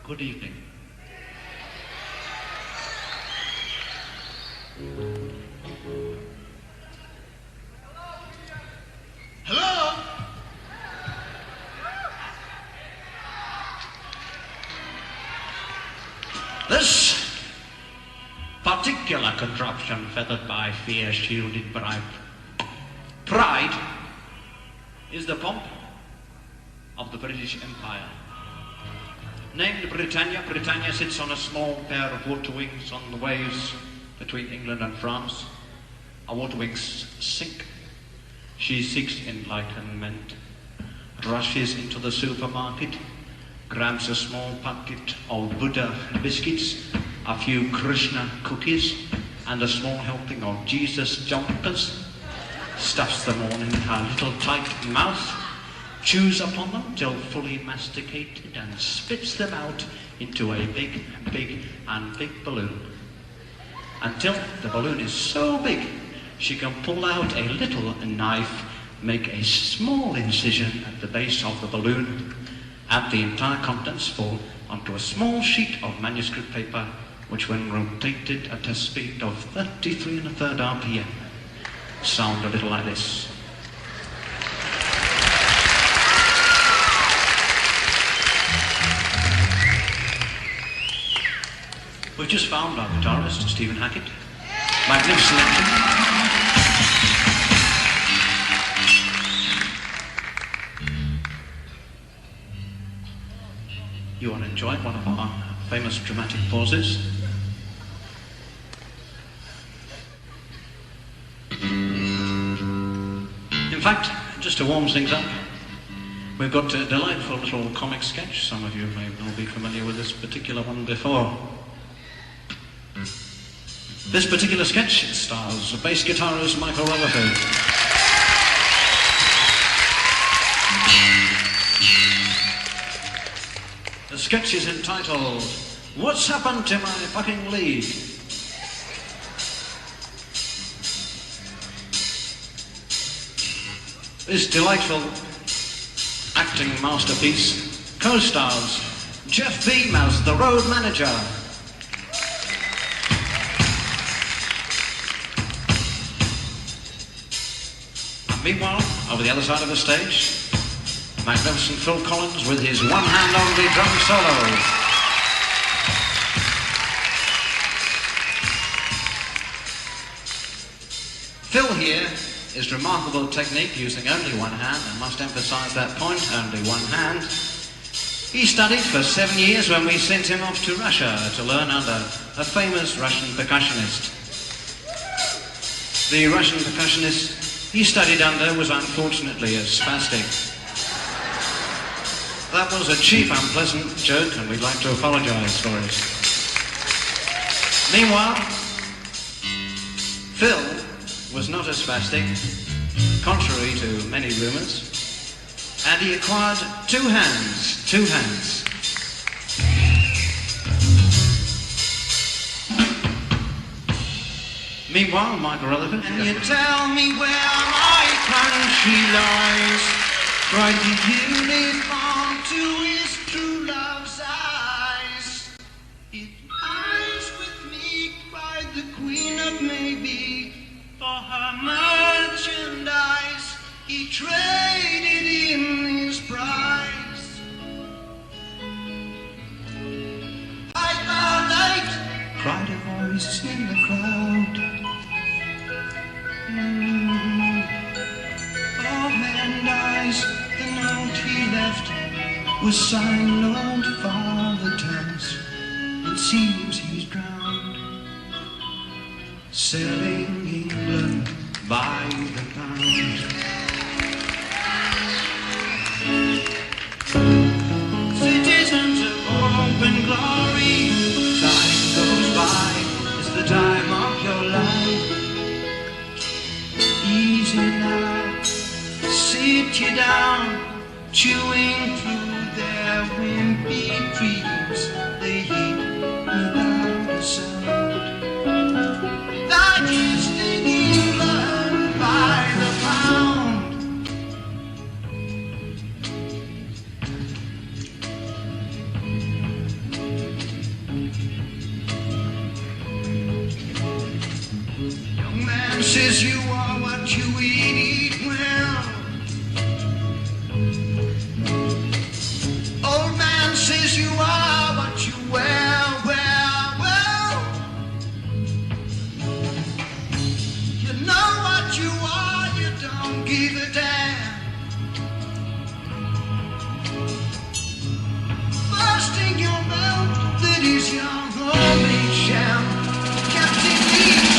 Good evening. Hello? This particular contraption, feathered by fear, shielded by pride, is the pomp of the British Empire. Named Britannia, Britannia sits on a small pair of water wings on the waves between England and France. Our water wings sink. She seeks enlightenment, rushes into the supermarket, grabs a small packet of Buddha biscuits, a few Krishna cookies, and a small helping of Jesus jumpers, stuffs them all in her little tight mouth, chews upon them till fully masticated, and spits them out into a big balloon. Until the balloon is so big, she can pull out a little knife, make a small incision at the base of the balloon, and the entire contents fall onto a small sheet of manuscript paper, which when rotated at a speed of 33 1/3 RPM, sound a little like this. We've just found our guitarist, Stephen Hackett. Magnificent engine. You want to enjoy one of our famous dramatic pauses? In fact, just to warm things up, we've got a delightful little comic sketch. Some of you may well be familiar with this particular one before. This particular sketch stars bass guitarist Michael Rutherford. The sketch is entitled, "What's Happened to My Fucking League?" This delightful acting masterpiece co-stars Jeff Beam as the road manager, and meanwhile, over the other side of the stage, magnificent Phil Collins with his one-hand-only drum solo. Phil here is remarkable technique, using only one hand. I must emphasize that point, only one hand. He studied for 7 years when we sent him off to Russia to learn under a famous Russian percussionist. The Russian percussionist he studied under was unfortunately a spastic. That was a cheap, unpleasant joke, and we'd like to apologize for it. Meanwhile, Phil was not a spastic, contrary to many rumors, and he acquired two hands. Meanwhile, Michael Rutherford. Can you tell me where my country lies? Cried the uniform to his true love's eyes. It lies with me, cried the Queen of Maybe. For her merchandise, he traded in his prize. Light, light, cried a voice in the crowd. Oh, man dies, the note he left was signed Lord Father Thames, and seems he's drowned, selling England by the pound. Citizens of hope and glory, time goes by, it's the time of your life. Easy now, sit you down, chewing through their wimpy dreams. They eat without a sound. They're just in England by the pound. says you are what you eat well. Old man says you are what you wear, well. You know what you are, you don't give a damn. Bursting your mouth, that is your homemade sham. Captain Leach.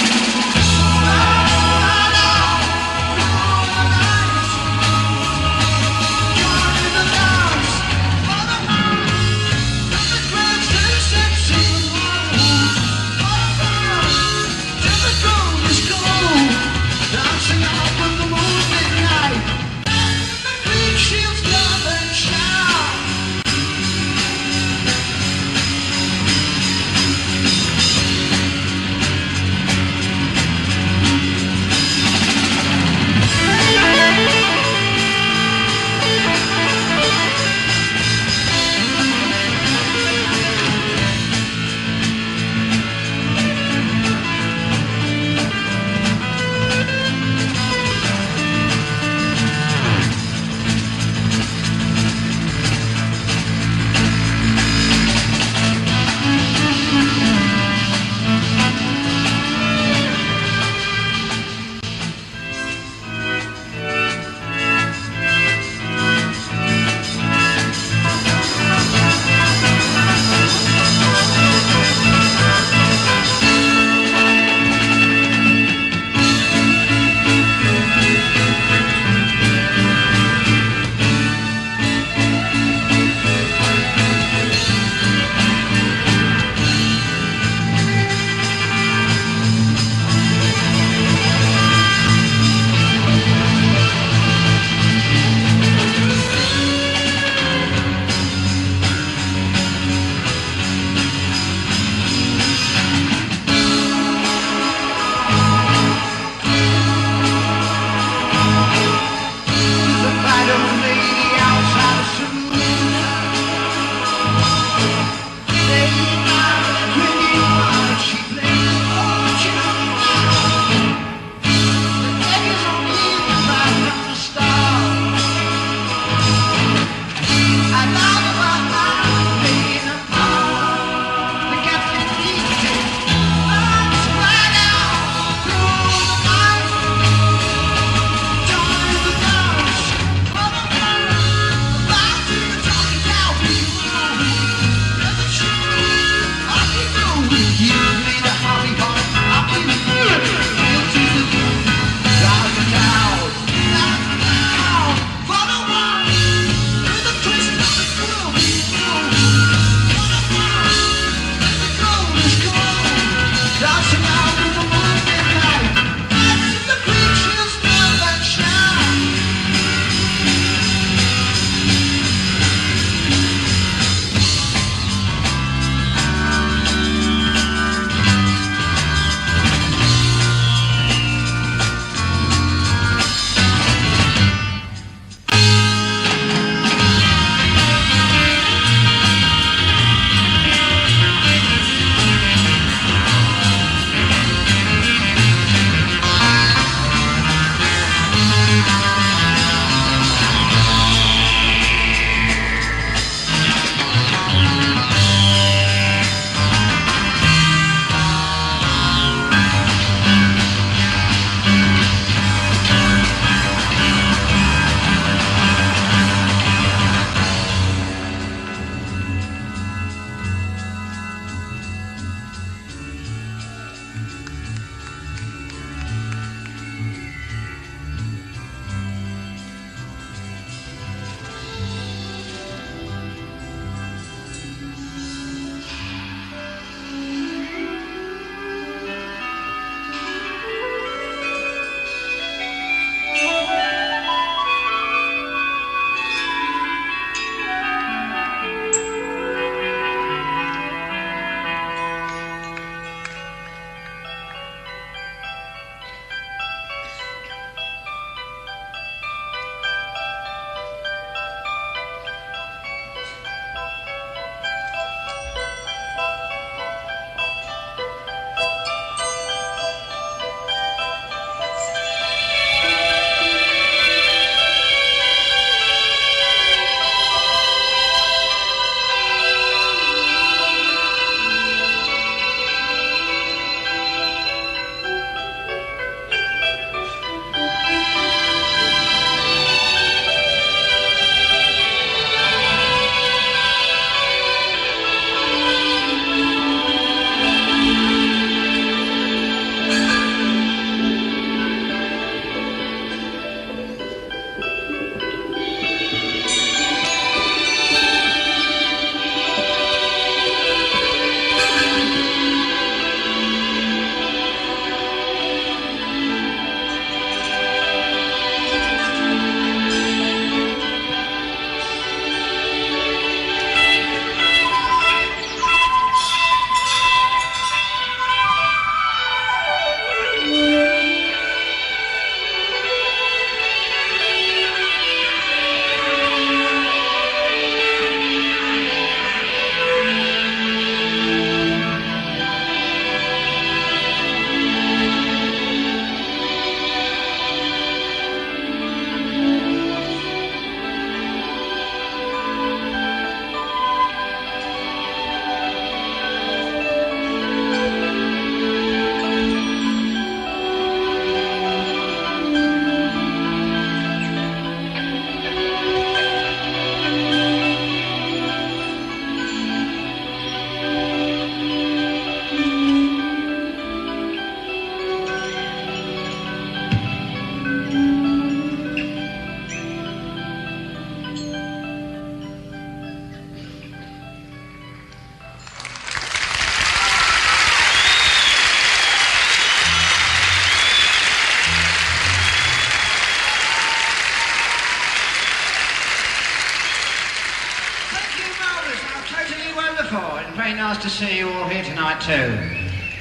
Totally wonderful, and very nice to see you all here tonight too.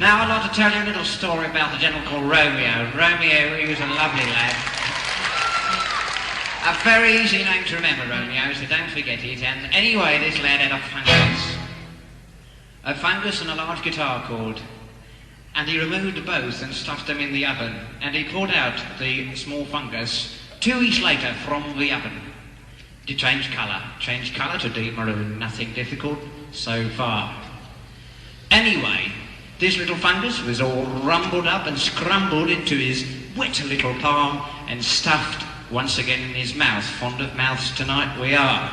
Now I'd like to tell you a little story about the gentleman called Romeo. Romeo, he was a lovely lad. A very easy name to remember, Romeo, so don't forget it. And anyway, this lad had a fungus. A fungus and a large guitar cord. And he removed both and stuffed them in the oven. And he pulled out the small fungus 2 weeks later from the oven. To change colour to deep maroon, nothing difficult so far. Anyway, this little fungus was all rumbled up and scrambled into his wet little palm and stuffed once again in his mouth. Fond of mouths tonight we are.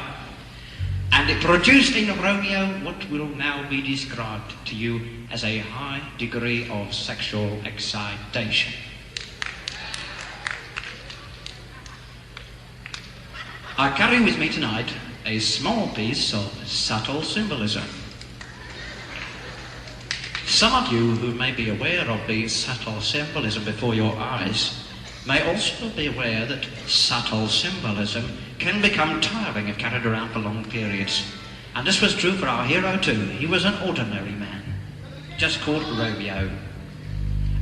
And it produced in Romeo what will now be described to you as a high degree of sexual excitation. I carry with me tonight a small piece of subtle symbolism. Some of you who may be aware of the subtle symbolism before your eyes may also be aware that subtle symbolism can become tiring if carried around for long periods. And this was true for our hero too. He was an ordinary man, just called Romeo.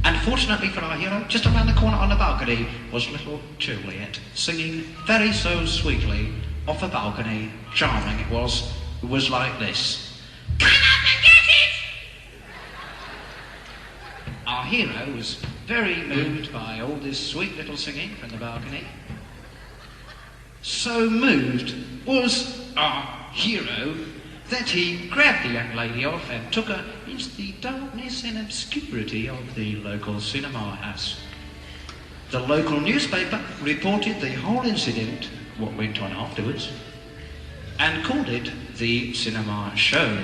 And fortunately for our hero, just around the corner on the balcony was little Juliet, singing very so sweetly off a balcony. Charming it was. It was like this. Come up and get it! Our hero was very moved by all this sweet little singing from the balcony. So moved was our hero that he grabbed the young lady off and took her into the darkness and obscurity of the local cinema house. The local newspaper reported the whole incident, what went on afterwards, and called it the cinema show.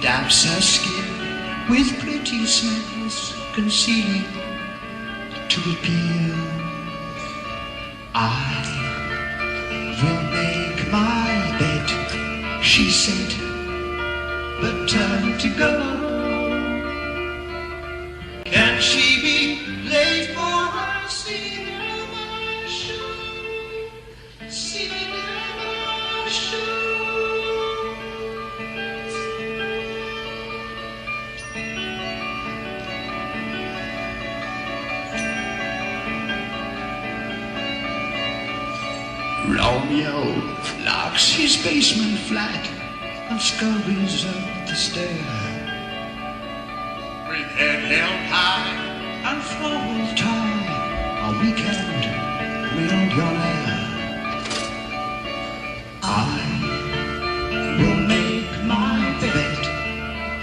Dabs her skin with pretty smells, concealing to appear. I will make my bed, she said, but turned to go. Can she be late for her cinema show? Cinema show. Romeo locks his basement flat and scurries up the stair. With head held high and flowers tie, a weekend millionaire. I will make my bed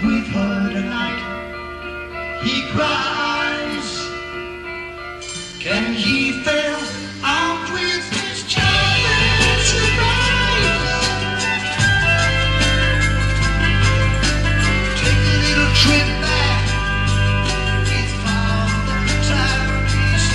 with her tonight. He cries. Can he fail out with his child's surprise? Take a little trip back with Father Tyrese.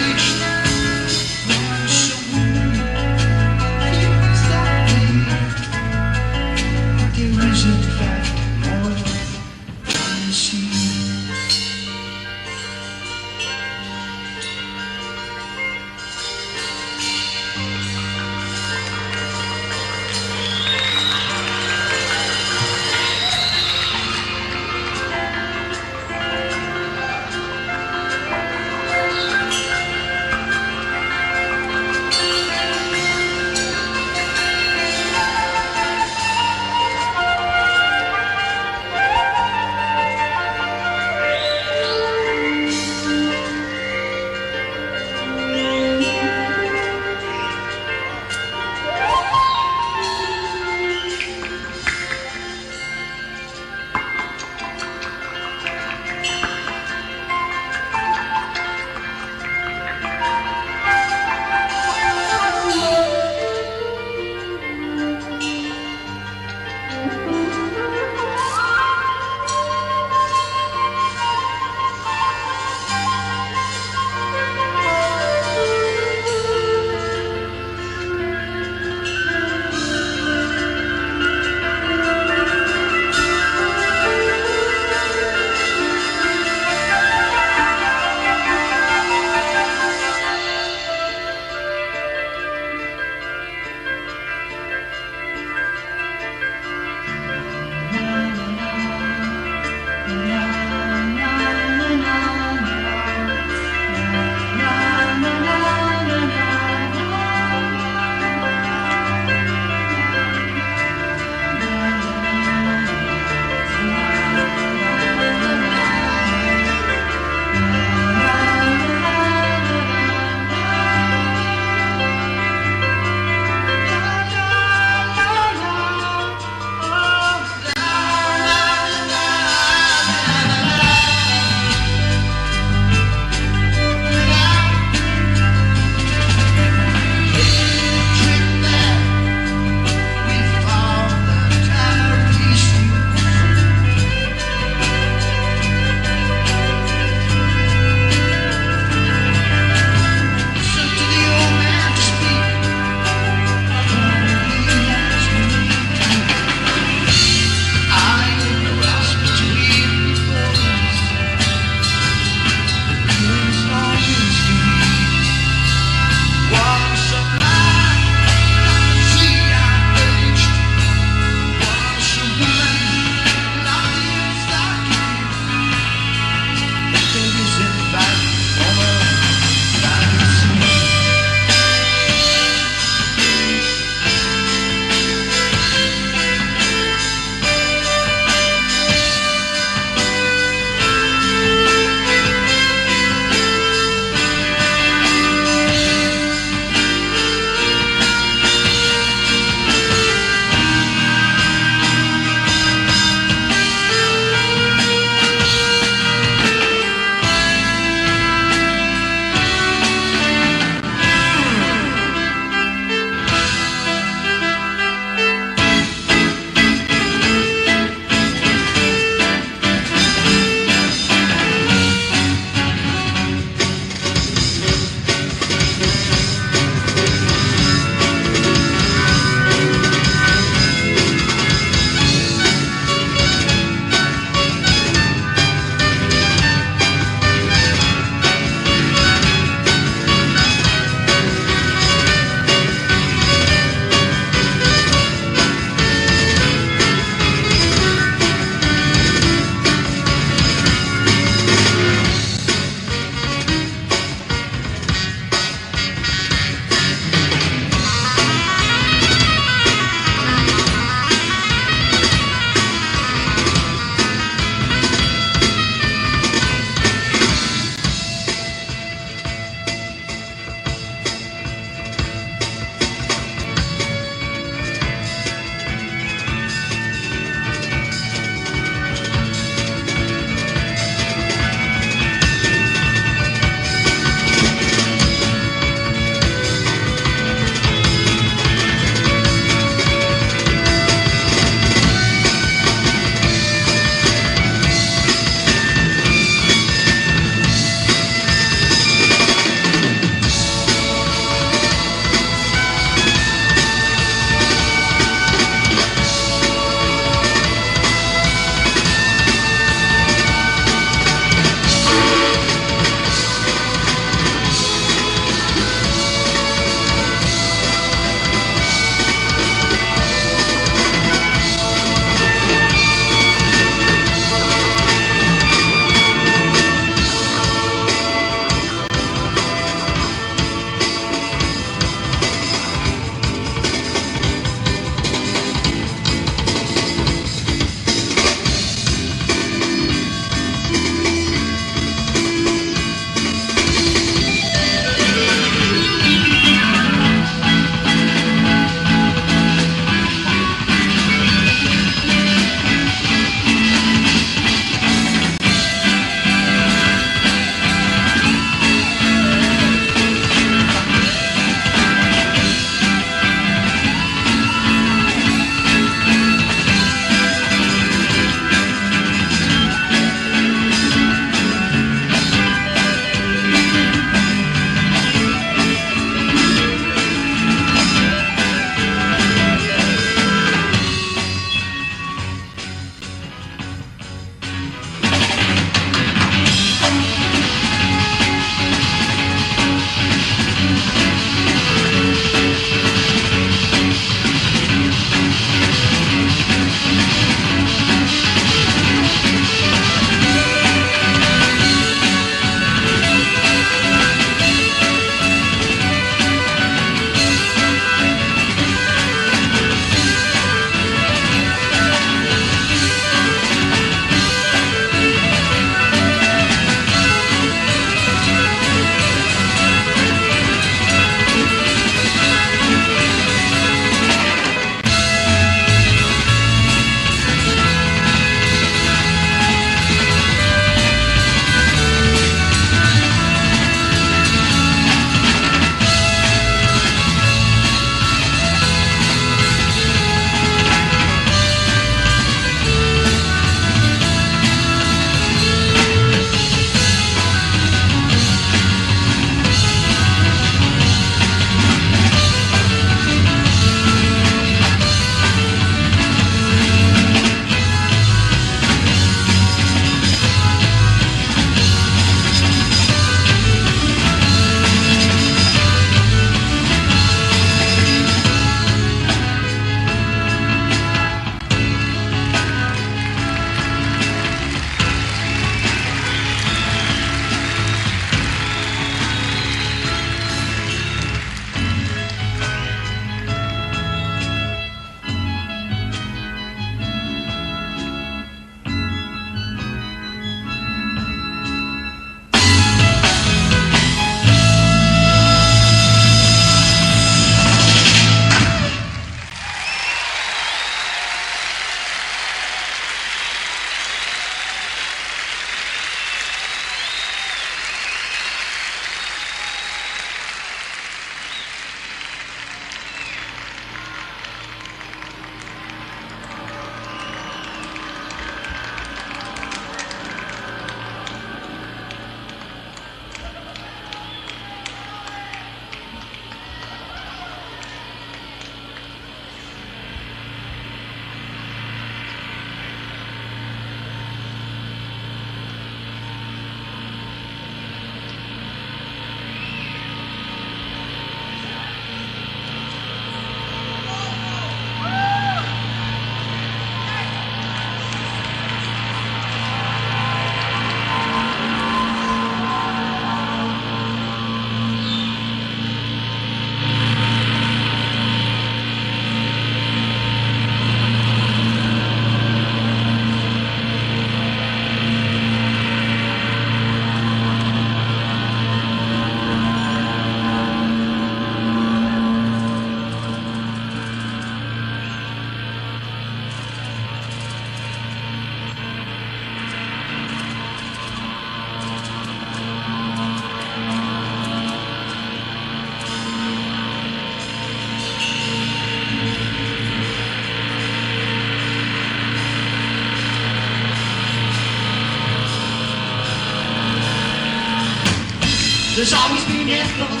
There's always been effort.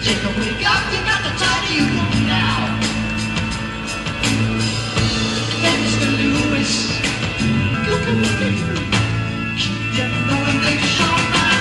Take a wake up, you got to tidy you up now. Then Mr. Lewis, you can keep them knowing they show my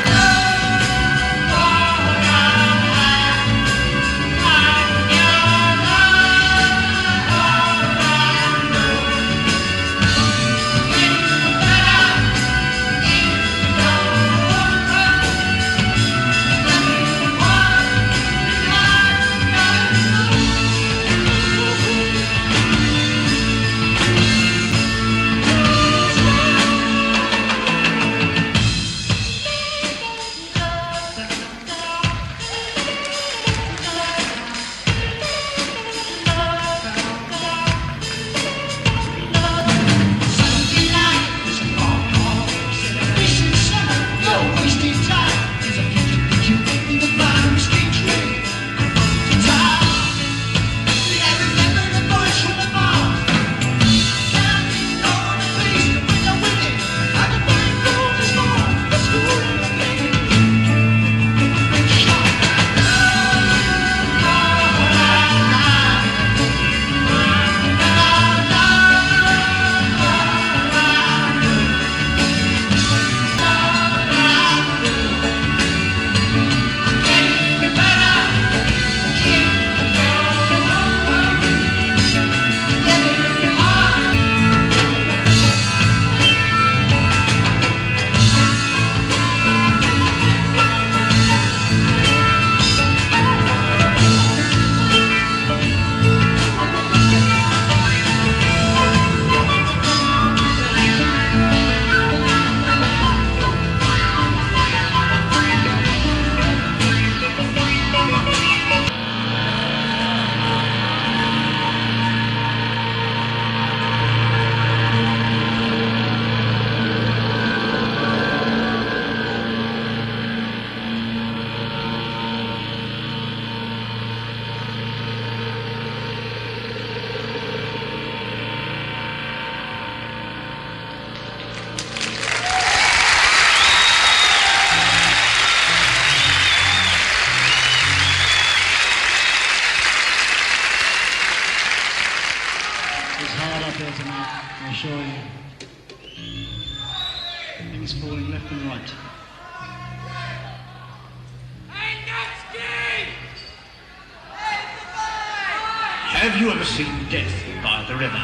Have you ever seen death by the river?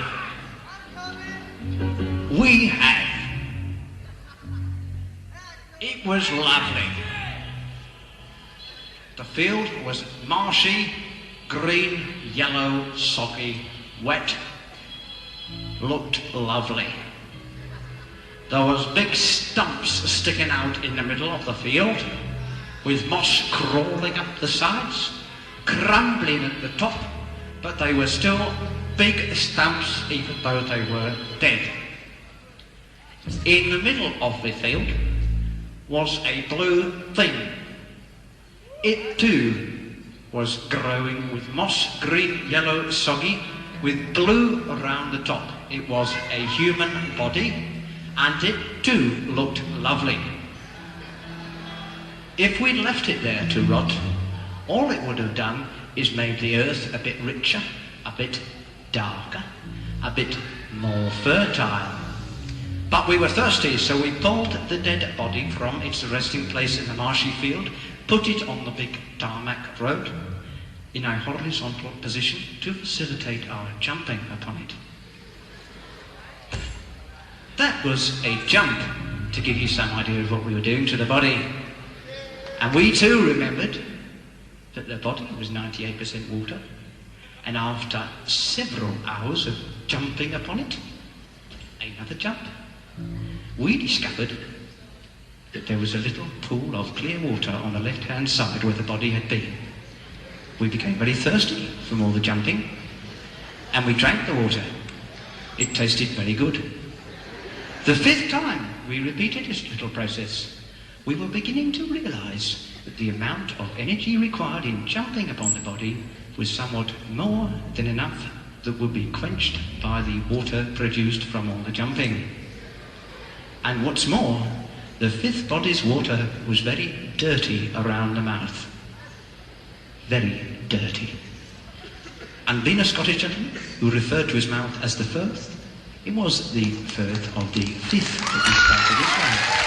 We have. It was lovely. The field was marshy, green, yellow, soggy, wet. Looked lovely. There was big stumps sticking out in the middle of the field, with moss crawling up the sides, crumbling at the top, but they were still big stumps even though they were dead. In the middle of the field was a blue thing. It too was growing with moss, green, yellow, soggy, with blue around the top. It was a human body, and it too looked lovely. If we'd left it there to rot, all it would have done is made the earth a bit richer, a bit darker, a bit more fertile. But we were thirsty, so we pulled the dead body from its resting place in the marshy field, put it on the big tarmac road in a horizontal position to facilitate our jumping upon it. That was a jump, to give you some idea of what we were doing to the body. And we too remembered that the body was 98% water, and after several hours of jumping upon it, another jump, we discovered that there was a little pool of clear water on the left-hand side where the body had been. We became very thirsty from all the jumping, and we drank the water. It tasted very good. The fifth time we repeated this little process, we were beginning to realise that the amount of energy required in jumping upon the body was somewhat more than enough that would be quenched by the water produced from all the jumping. And what's more, The fifth body's water was very dirty around the mouth. Very dirty. And being a Scottish gentleman who referred to his mouth as the firth, it was the firth of the fifth that we started this round.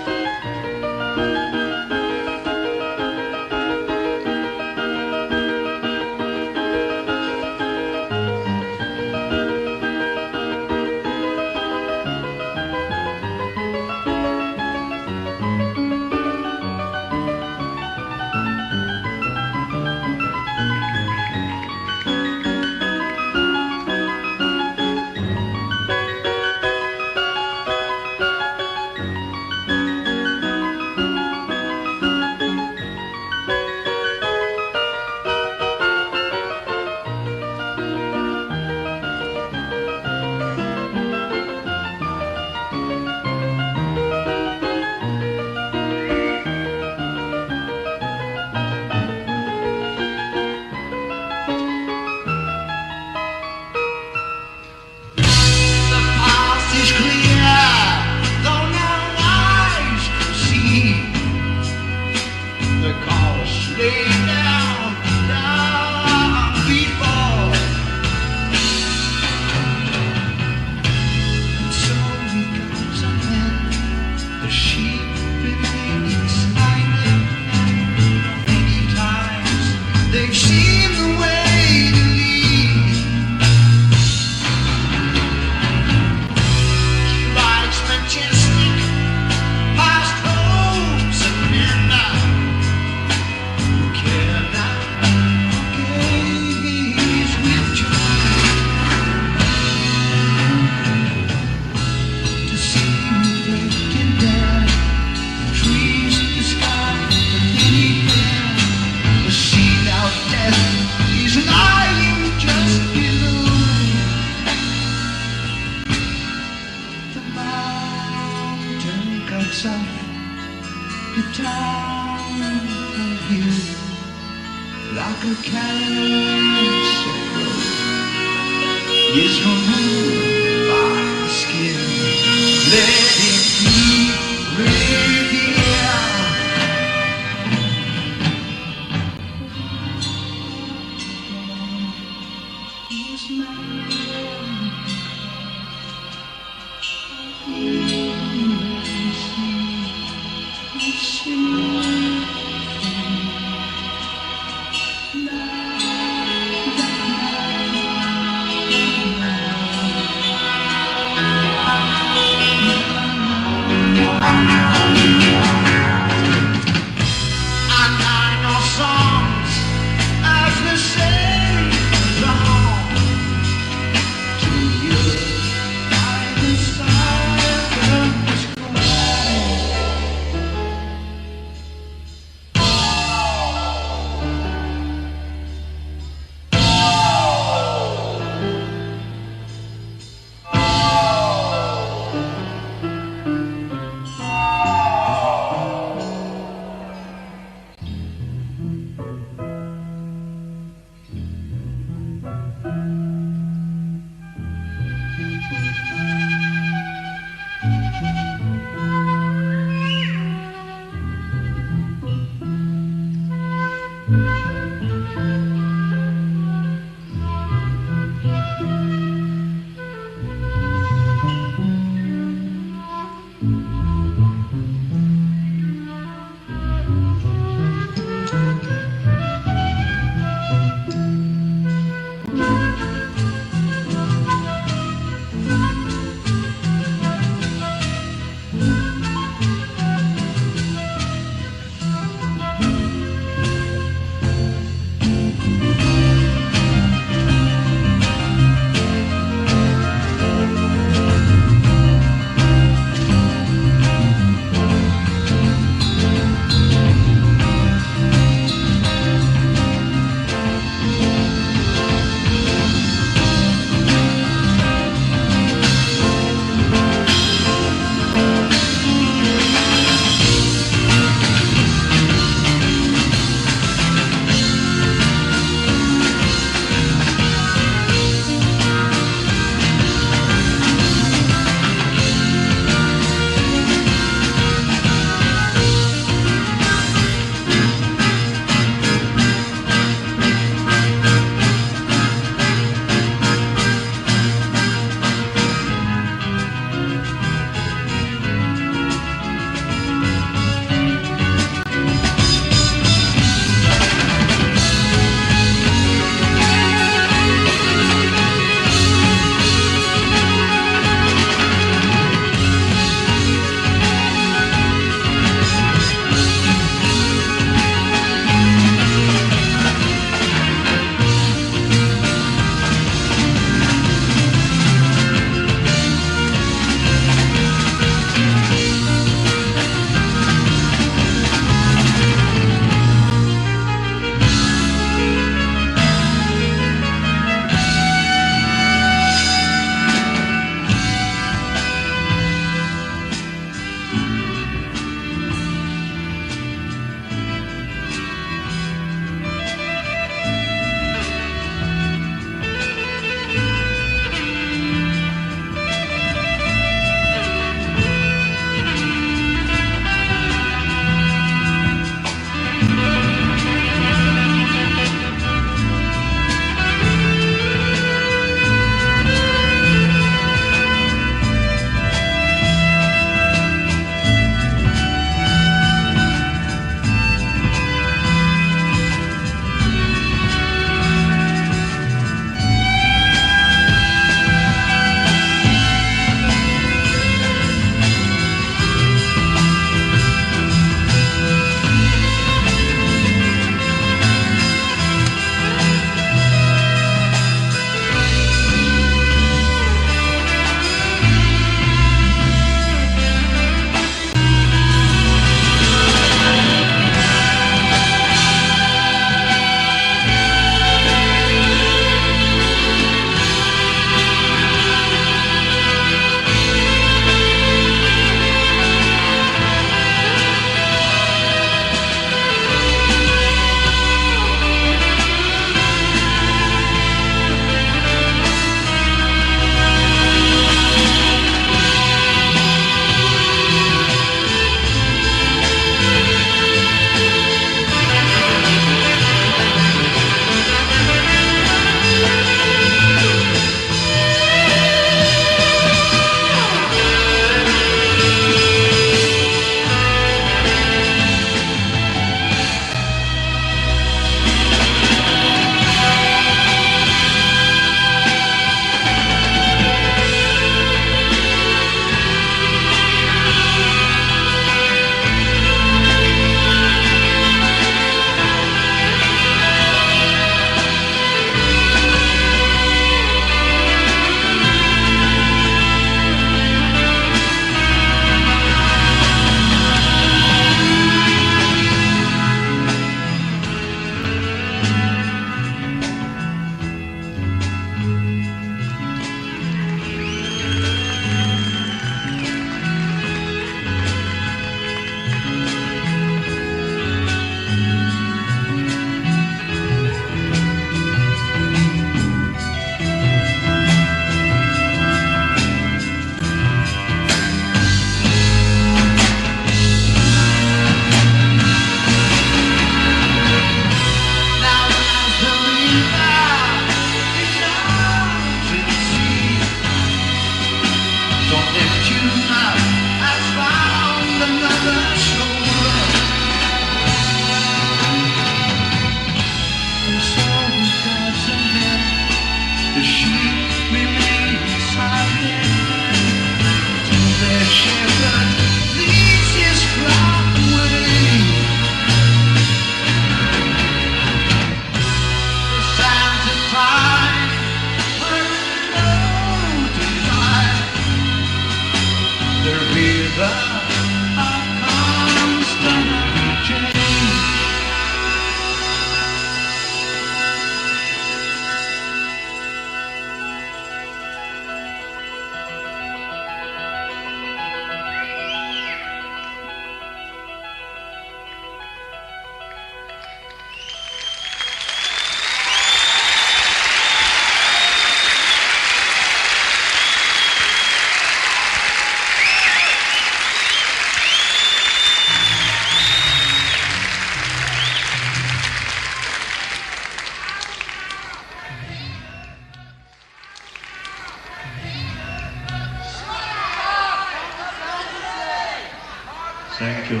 Thank you.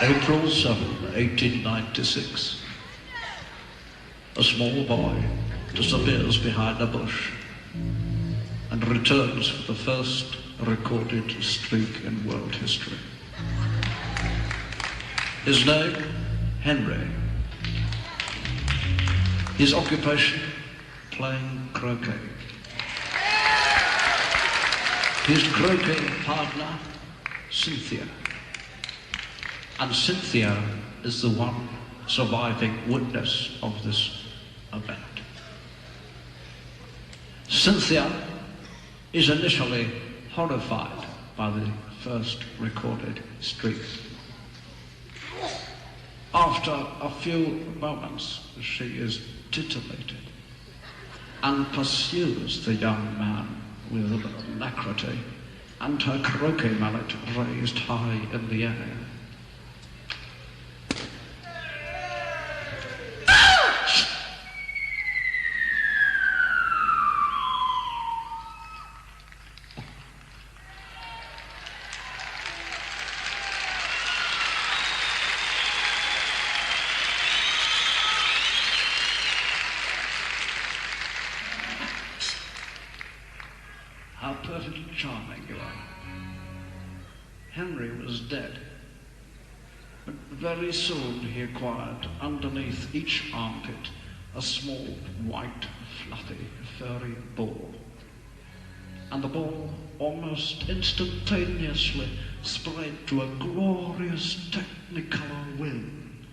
April 7, 1896. A small boy disappears behind a bush and returns for the first recorded streak in world history. His name, Henry. His occupation, playing croquet. His croquet partner, Cynthia. And Cynthia is the one surviving witness of this event. Cynthia is initially horrified by the first recorded streak. After a few moments, she is titillated and pursues the young man with alacrity and her croquet mallet raised high in the air. How perfectly charming you are. Henry was dead, but very soon he acquired underneath each armpit a small, white, fluffy, furry ball. And the ball almost instantaneously spread to a glorious technicolor wing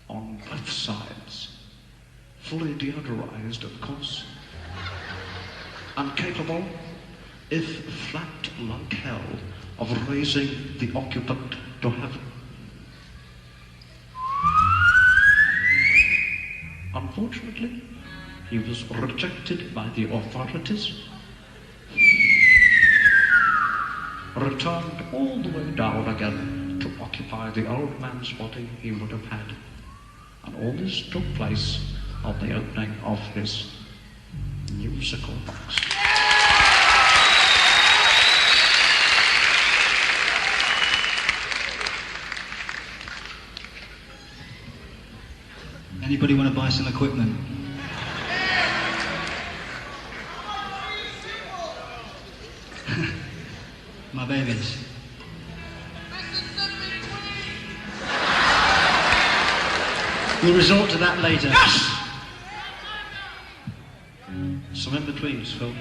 on both sides, fully deodorized, of course, and capable, if flapped like hell, of raising the occupant to heaven. Unfortunately, he was rejected by the authorities, returned all the way down again to occupy the old man's body he would have had. And all this took place on the opening of his musical box. Anybody want to buy some equipment? My babies. We'll resort to that later. Yes! Some in-betweens, Phil.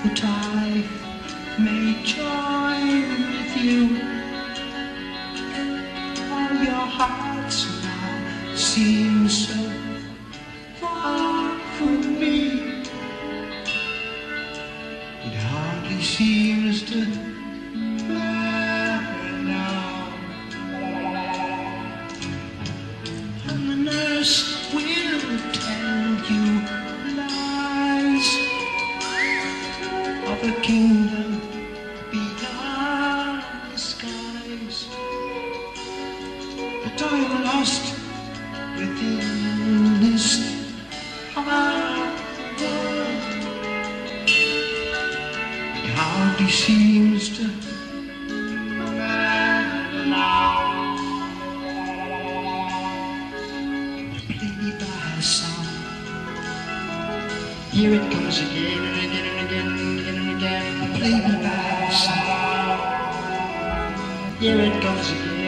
That I may join with you. All your hearts now seem so far from me. It hardly seems to matter now. seems to play me by a song. Here it comes again and again and again and again and again. Play me by a song. Here it comes again.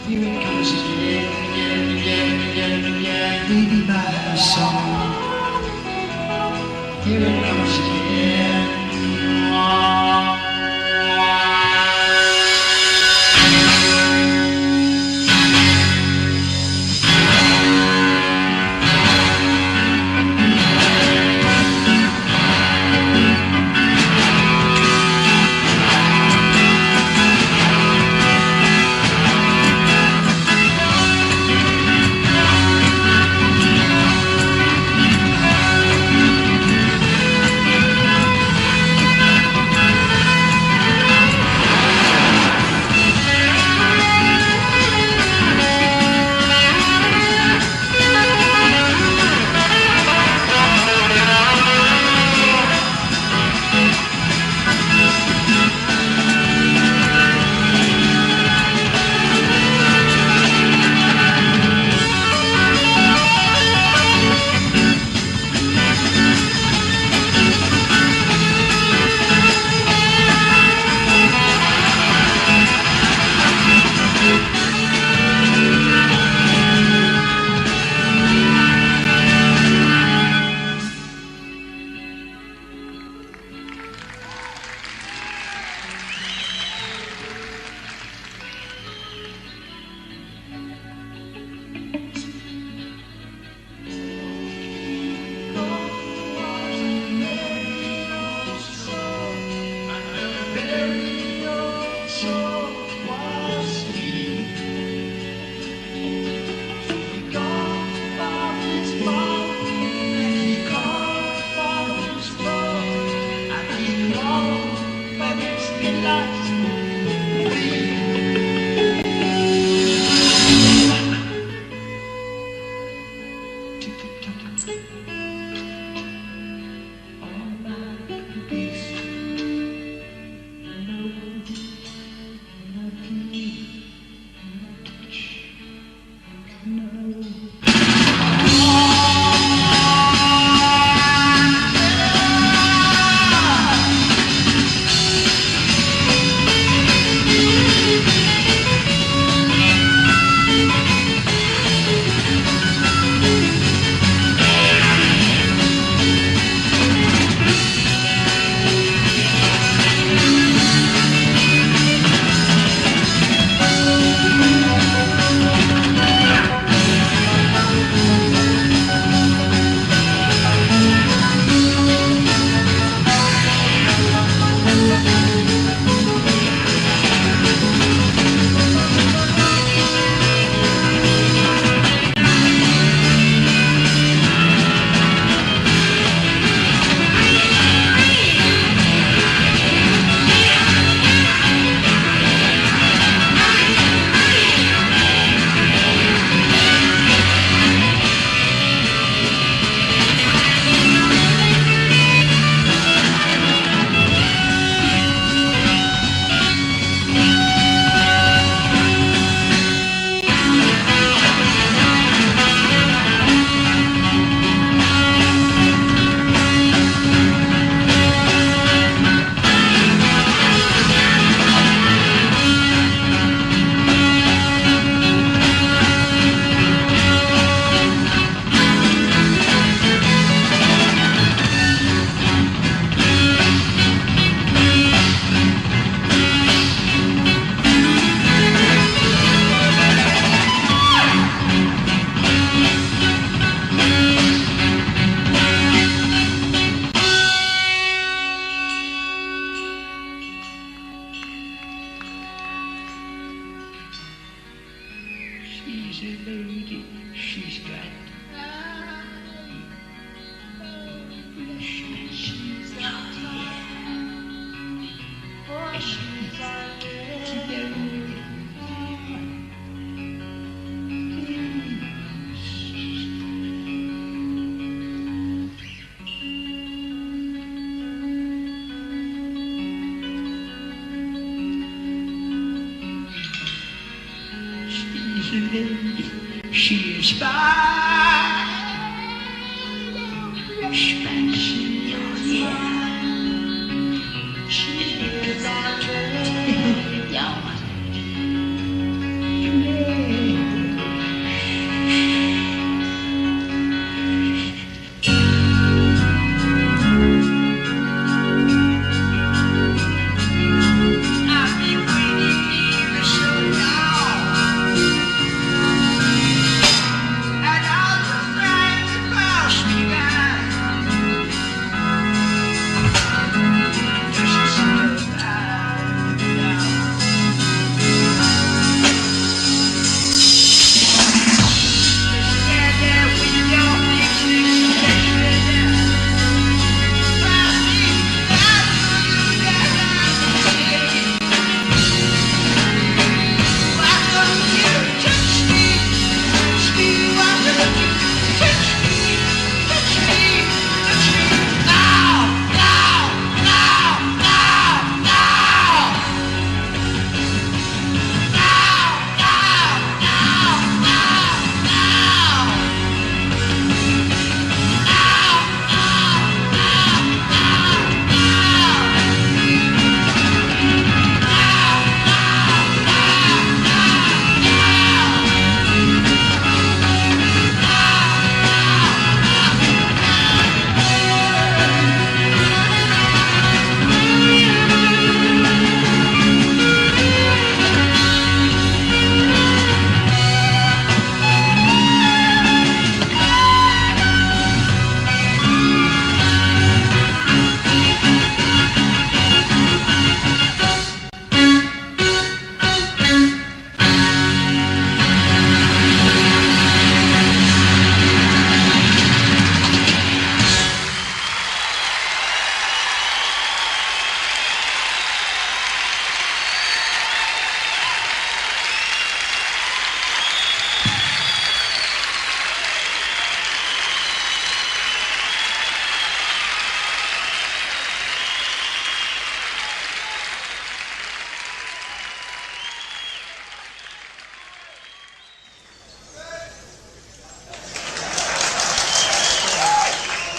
Here it comes again, again, again, again, again. Baby, my song. Here it comes again. she's a lady, she's got she's out here. She's a lady, she's fine. Sebastian, yeah. She's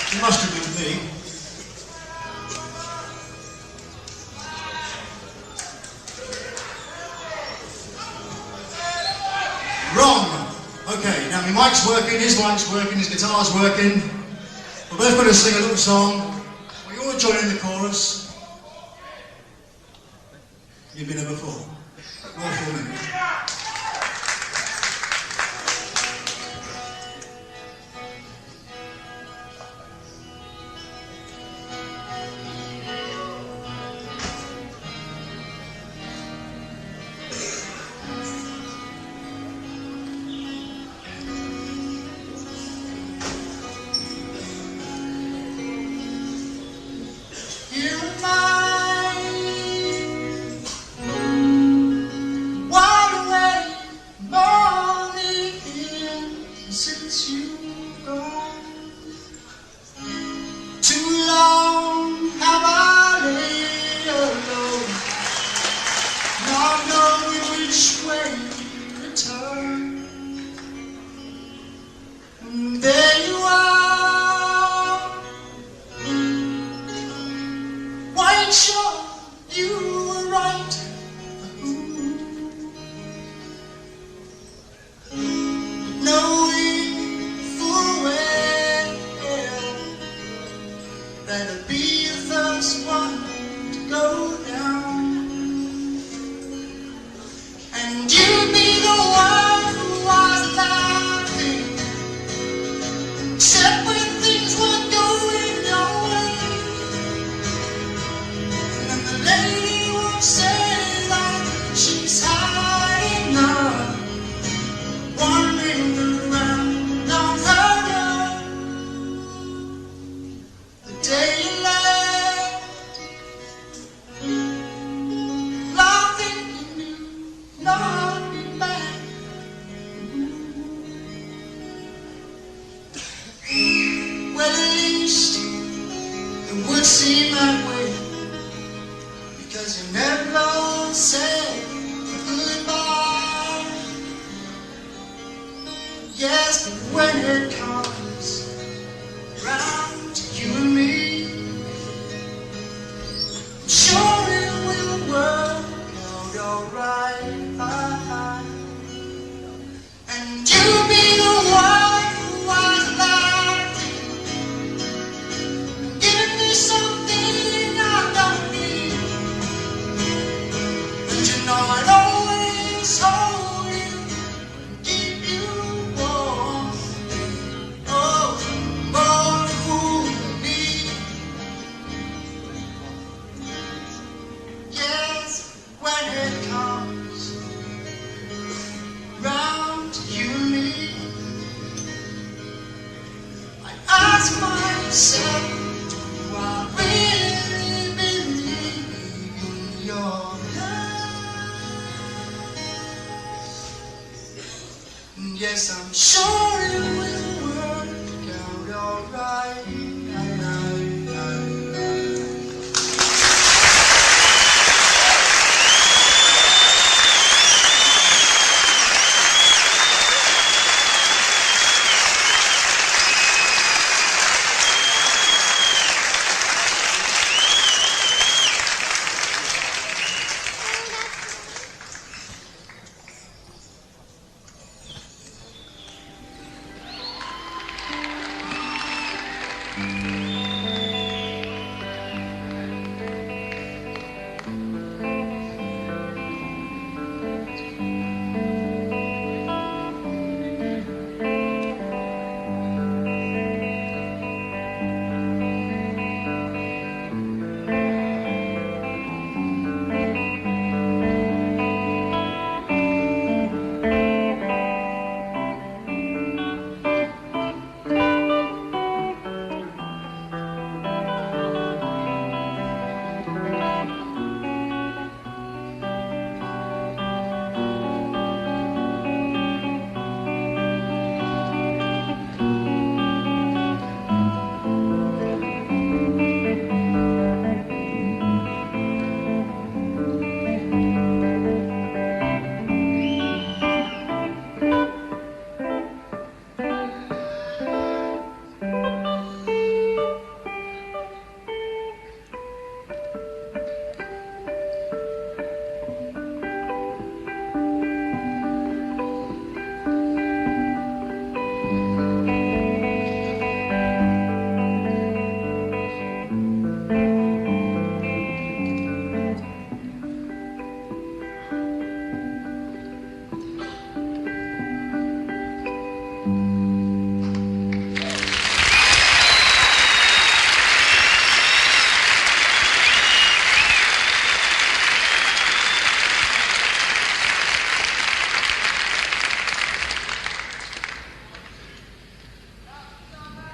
It must have been me. Wrong. Okay, now my mic's working, his mic's working, his guitar's working. We're both going to sing a little song. We all join in the chorus. You've been here before. All 4 minutes. Since you've gone, too long have I laid alone, not knowing which way to turn. And there you are, quite sure you were right. That'll be the first one to go down, and you'll be the one when it comes round to you and me, I'm sure it will work out alright. And you'll be the one who was laughing, giving me something I don't need. And you know I'd always hold you, keep you warm. Oh, more fool me. Yes, when it comes round to you and me, I ask myself, do I really believe in your love? Yes, I'm sure it will work out alright.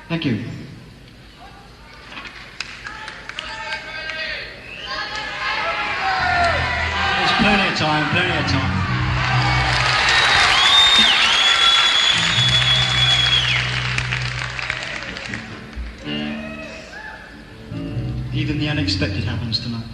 Thank you. There's plenty of time, plenty of time. Even the unexpected happens tonight.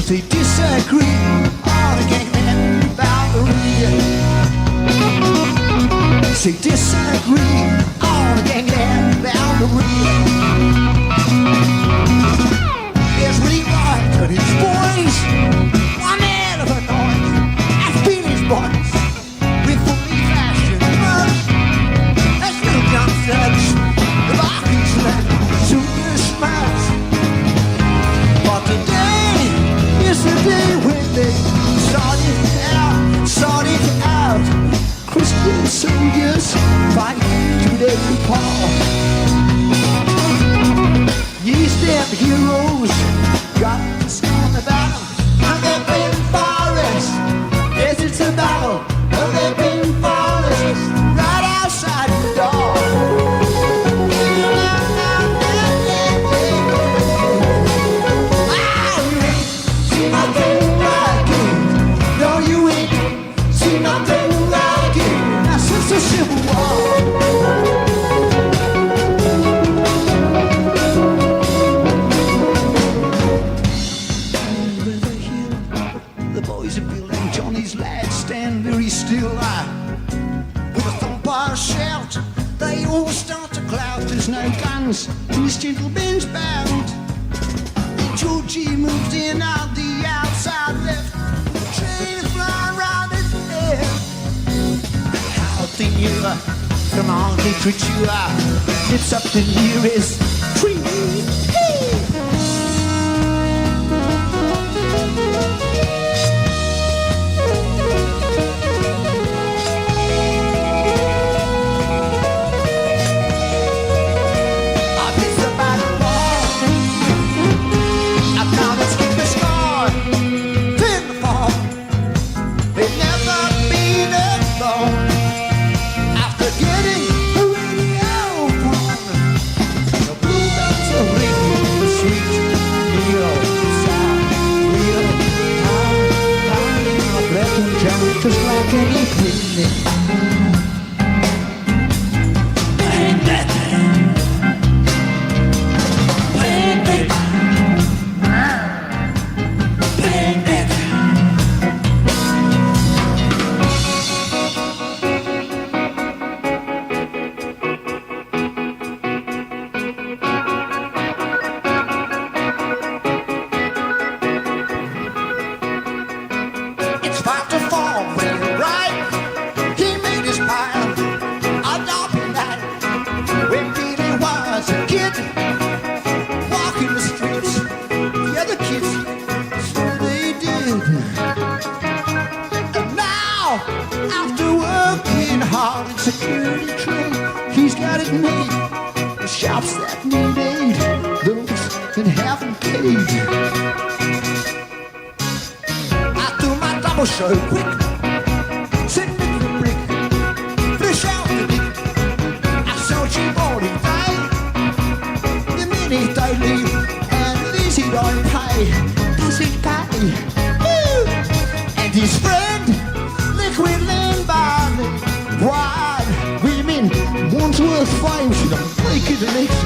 they disagree on a gang boundary. They disagree on a gang boundary. There's Leroy and his boys, one hell of a noise, and Billy's boys with fully fashioned mugs. That's no gun thugs, the Barclays left super smiles. But today is the day when they sort it out. Christian soldiers fight today, Paul. These damn heroes got to stand the battle, and they've been forest. Yes, it's a battle, and they've been forest right outside the door. See nothing like it. No, you ain't see nothing like it. Now since the Civil War. Over the hill, the boys are building Johnny's lads stand very still. With a thumpire shout, they all start to clout. There's no guns in this gentleman's bound. Georgie moved in on the outside left. The train is flying round his head. How the year from all literature lifts up the nearest tree. Just like any picnic. Bang that thing. Bang that. Bang that. It's about to fall. Security train, he's got it made. The shops that need aid, those that haven't paid. I threw my double show quick, sitting in the brick, fish out the dick. I saw cheap all the day. The minute they leave, and Lizzie don't pay. Does he pay? Woo! And his friend, liquid land barley. Why? One's worth fame, she don't break in the legs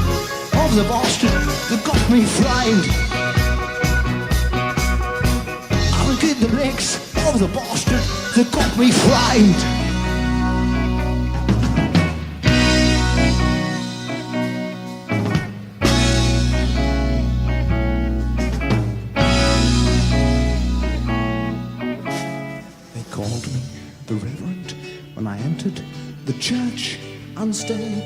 of the bastard that got me framed. I'll get the legs of the bastard that got me framed. They called me the Reverend when I entered the church. Unstained.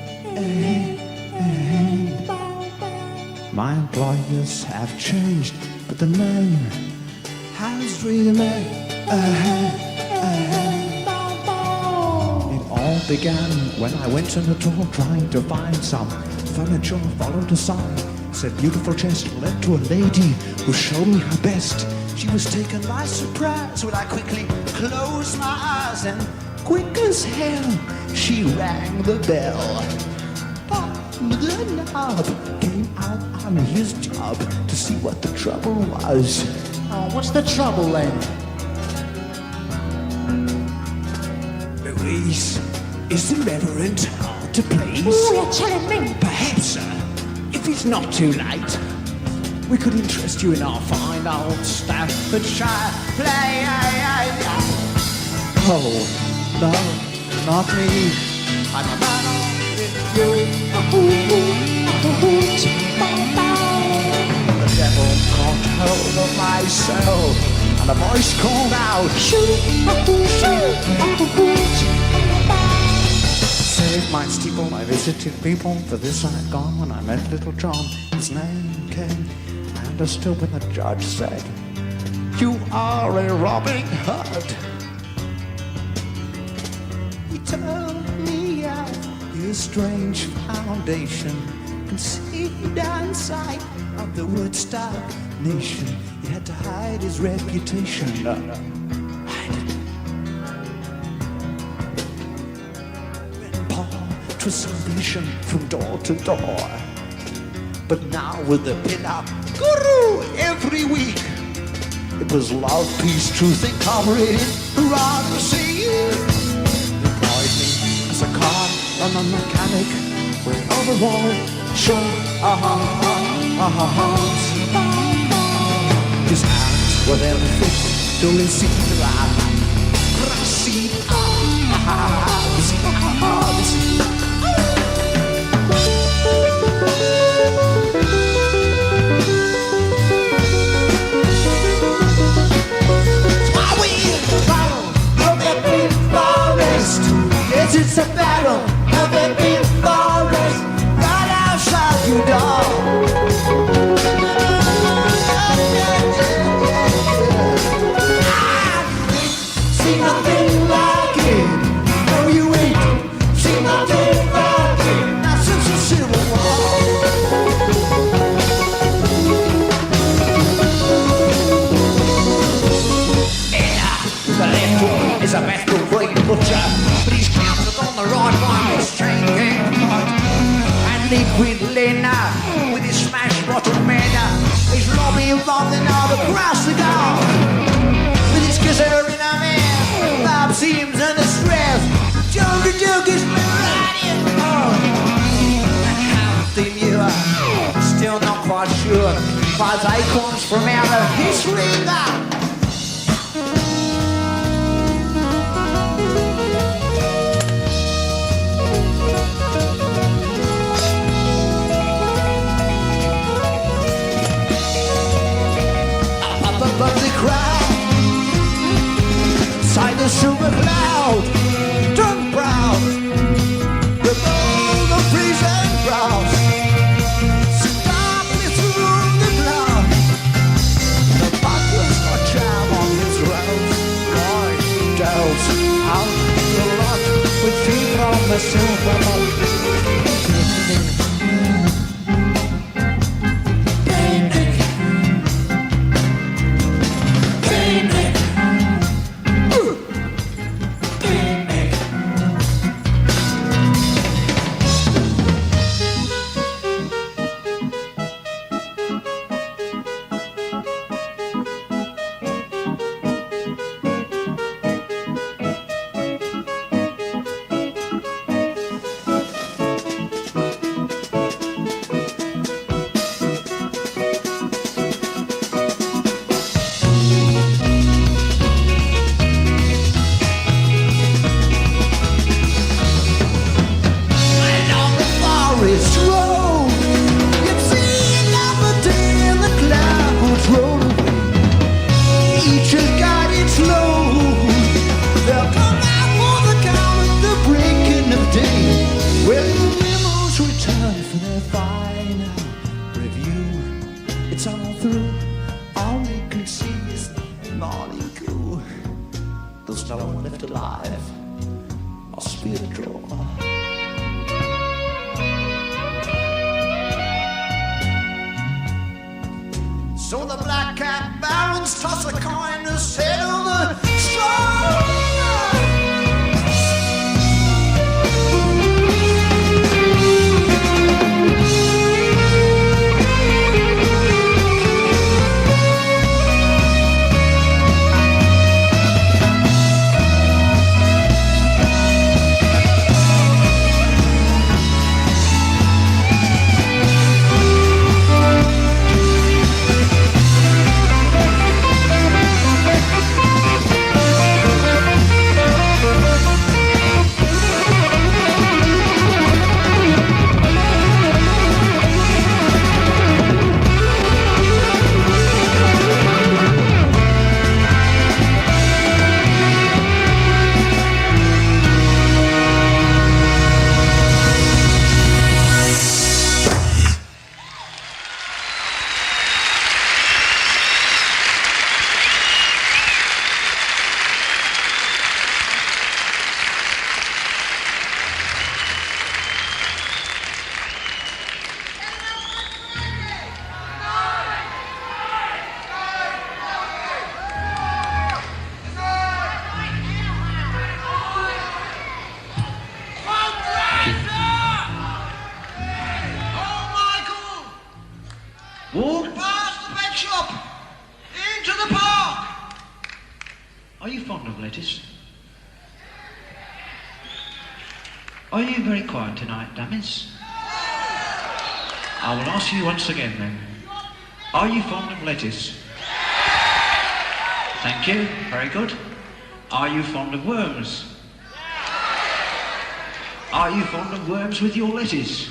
My employers have changed, but the name has remained. It all began when I went in the door trying to find some furniture. Followed a sign, said beautiful chest, led to a lady who showed me her best. She was taken by surprise when I quickly closed my eyes and quick as hell, she rang the bell. But the knob came out on his job to see what the trouble was. Oh, what's the trouble then? Louise, is the Reverend hard to please? Oh, you're telling me. Perhaps, sir, if it's not too late, we could interest you in our fine old Staffordshire play. Oh, no, not me. I'm a man of you. The devil caught hold of my soul, and a voice called out, Save my steeple, I visited people, for this I had gone when I met little John. His name came, I understood when the judge said, You are a Robin Hood. He told me his strange foundation, conceived outside of the Woodstock nation. He had to hide his reputation. Hide it. When Paul was salvation from door to door. But now with the pin-up guru every week, it was love, peace, truth, and covering around the sea. Employed me as a car and a mechanic with overall show. His hands were then fit to receive the Yes, it's a battle of the big forest right outside your door. See nothing like it. No, you ain't seen nothing like it. Not since the Civil War. The left one is a bastard great butcher, but he's counted on the right one, his chain gang fight. And liquid Lena, with his smashed bottle manner, he's lobbying from the north across the gulf. With his kisser in a man, Bob seems under stress. Joe the Duke is right in and how the Muir, still not quite sure. 5 acorns from out of history now. Above the crowd, inside the silver cloud, turn proud, remove the prison brows, stop through the cloud. The buckler's got jam on his road, right doubts out the lot with feet on the silver boat. So the black cat barons toss a coin to settle the strong. Are you fond of lettuce? Are you very quiet tonight, dummies? I will ask you once again then. Are you fond of lettuce? Thank you, very good. Are you fond of worms? Are you fond of worms with your lettuce?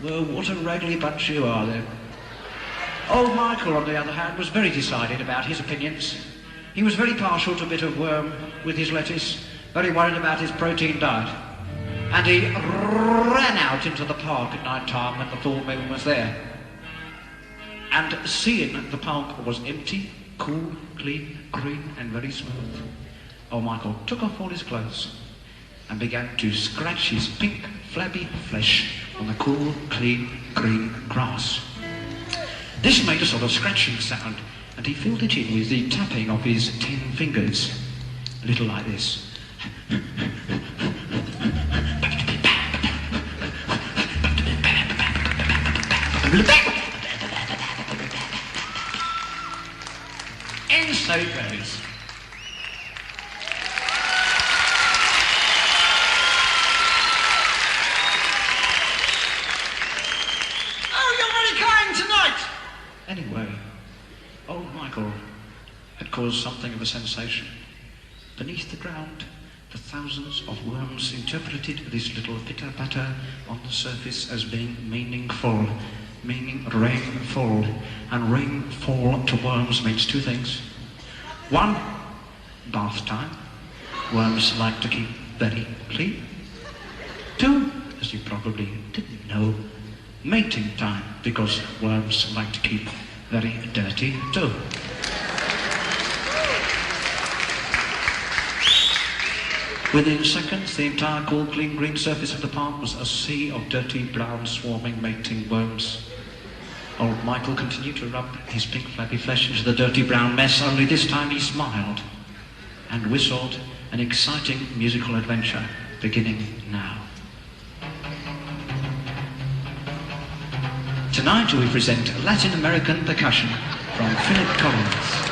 Well, what a raggedy bunch you are then. Old Michael, on the other hand, was very decided about his opinions. He was very partial to a bit of worm with his lettuce, very worried about his protein diet. And he ran out into the park at night time when the full moon was there. And seeing the park was empty, cool, clean, green and very smooth, old Michael took off all his clothes and began to scratch his pink, flabby flesh on the cool, clean, green grass. This made a sort of scratching sound, and he filled it in with the tapping of his 10 fingers, a little like this. And so it goes. Anyway, old Michael had caused something of a sensation. Beneath the ground, the thousands of worms interpreted this little pitter-patter on the surface as being meaningful, meaning rainfall. And rainfall to worms means two things. One, bath time. Worms like to keep very clean. Two, as you probably didn't know, mating time, because worms like to keep very dirty too. Within seconds, the entire cool, clean, green surface of the park was a sea of dirty, brown, swarming, mating worms. Old Michael continued to rub his pink, flabby flesh into the dirty, brown mess, only this time he smiled and whistled an exciting musical adventure beginning now. Tonight we present Latin American percussion from Philip Collins.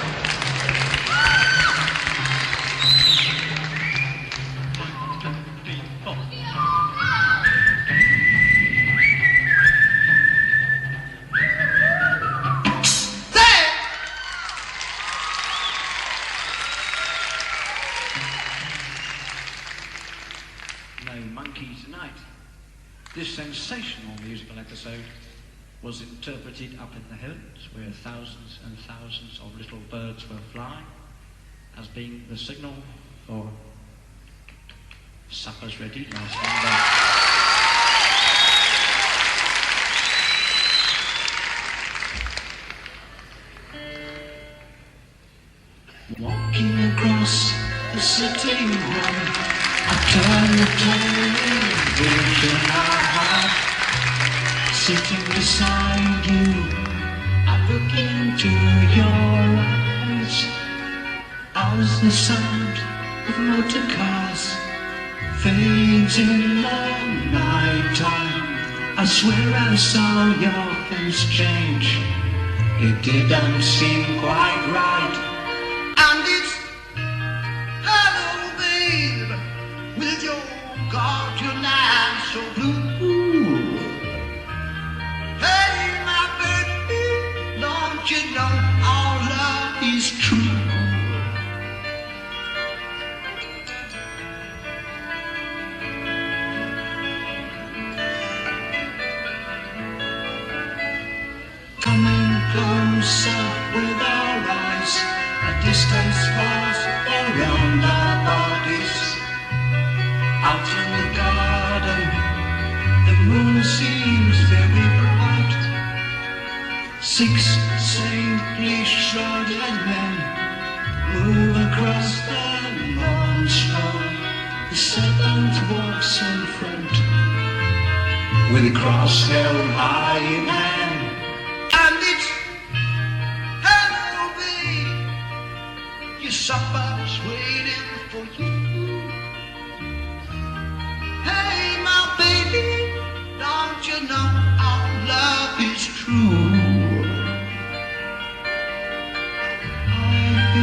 No monkey tonight. This sensational musical episode was interpreted up in the hills where thousands and thousands of little birds were flying as being the signal for supper's ready. Now stand by. Walking across the city road, I turn the turning into my heart. Sitting beside you, I look into your eyes as the sound of motor cars fades in the night time. I swear I saw your face change. It didn't seem quite right. And it's hello, babe, with your guardian eyes so blue. Hey, my baby, don't you know our love is true? Coming closer with our eyes, a distance falls around our bodies. Out in the garden, the moon seems very bright. 6 saintly shrouded men move across the lawn snow. The 7th walks in front with a cross held high in hand. And it's hello, babe, your supper's waiting for you. Hey, my baby, don't you know our love is true? I've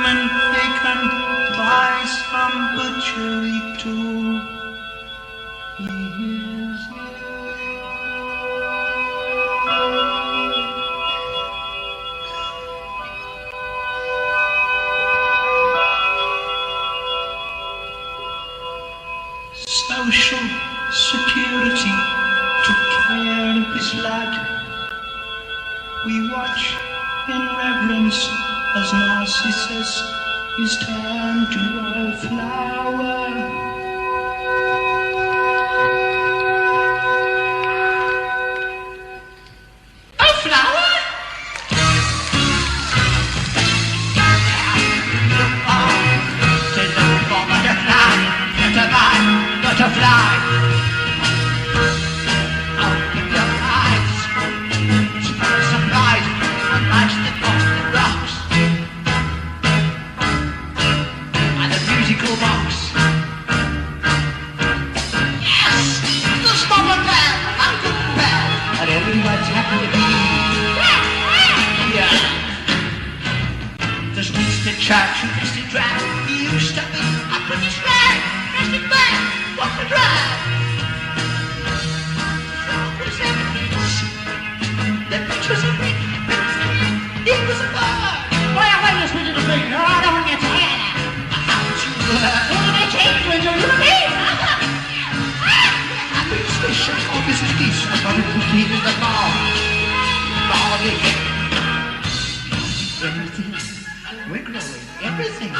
and they can buy some butchery too. Yes, social security took care of this lad. We watch in reverence as Narcissus is turned to a flower. A flower? Oh, there's a butterfly, butterfly. Open your eyes, surprise, watch the Boston rocks, and the musical box. Yes, the stopper bell, Uncle Bell, and everyone's happy to be. Yeah. There's Winston Churchill, Winston Drag, he used to be a British man, Winston man, what a drag. The bitch was a big, it was a bird. Why are you listening to the thing? No, I don't want to get tired. How'd you learn? Well, they changed when you're a baby. I think it's fish, or Mrs. Geese, I'm going to clean in the bar. Barley. Everything. We're growing. Everything.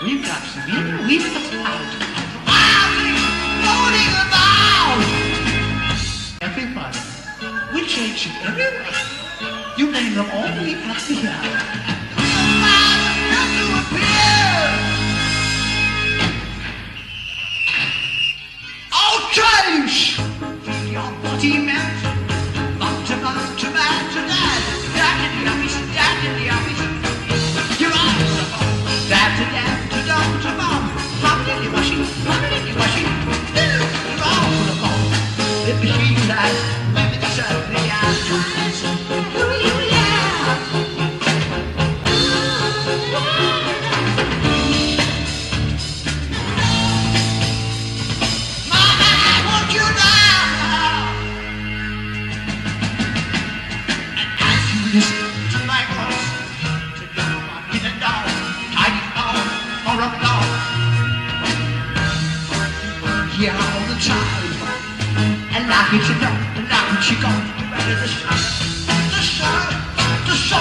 We've got some in, we've got some out. Wildly floating about. Everybody. We're changing everyone. You name them all, we've got to hear. Not to appear. Oh, change! Your body melt. Mount to mount to man to dad. Dad in the office, dad in the office. Your eyes are on. Dad to dom to mom. Mom in the washing, mom in the washing. You're all full of mom. The machine says, maybe the shirt, the ass. Listen to my voice, to go in a dog, tiny dog, or a dog. Here all the time, and now it's a dog, and now she gone to ready the soil, yes, the soil.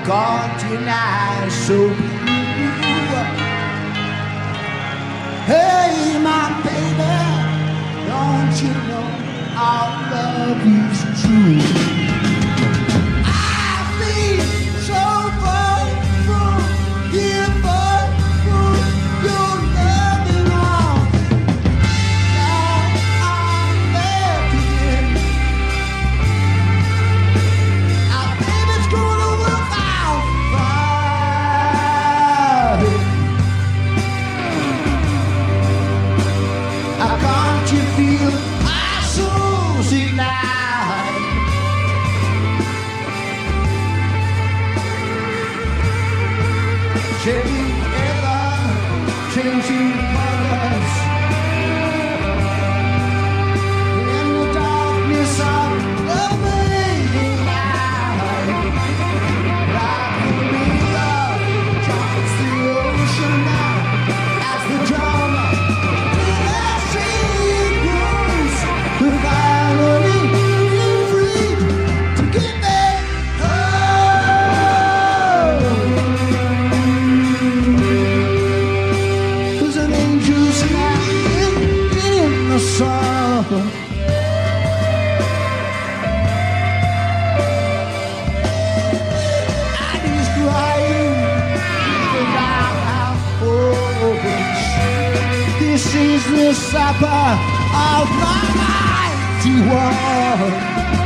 can't deny so blue. Hey, my baby, don't you know our love is true? I feel so far from here, far from your loving arms. Now I'm left again. Our baby's gonna work out fine. Can't you feel our souls ignite? Changing ever, changing colors. In the darkness of the fading light, like the river joins the ocean now, as the drama we're finally free to get back home. 'Cause an angel's lying in the sun. And he's crying without our hopes. This is the supper of my mighty one.